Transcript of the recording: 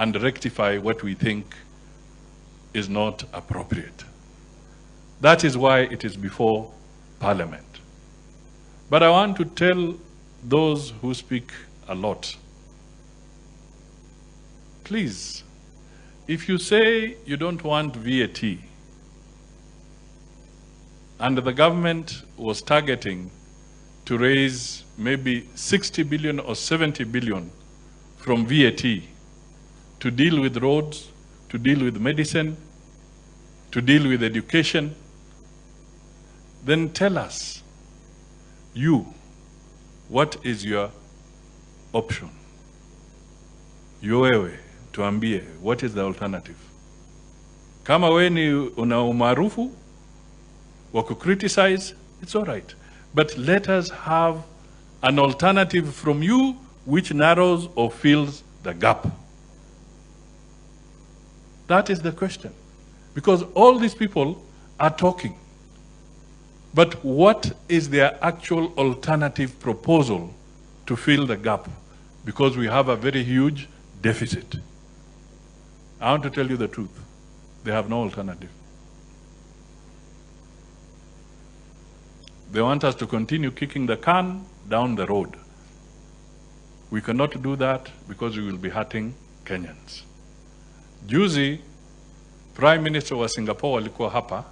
and rectify what we think is not appropriate. That is why it is before Parliament. But I want to tell those who speak a lot, please, if you say you don't want VAT, and the government was targeting to raise maybe 60 billion or 70 billion from VAT to deal with roads, to deal with medicine, to deal with education, then tell us, what is your option? Wewe, tuambie, what is the alternative? Kama we ni una umaarufu wa criticize, it's all right. But let us have an alternative from you which narrows or fills the gap. That is the question. Because all these people are talking. But what is their actual alternative proposal to fill the gap? Because we have a very huge deficit. I want to tell you the truth. They have no alternative. They want us to continue kicking the can down the road. We cannot do that because we will be hurting Kenyans. Juzi, Prime Minister wa Singapore alikuwa hapa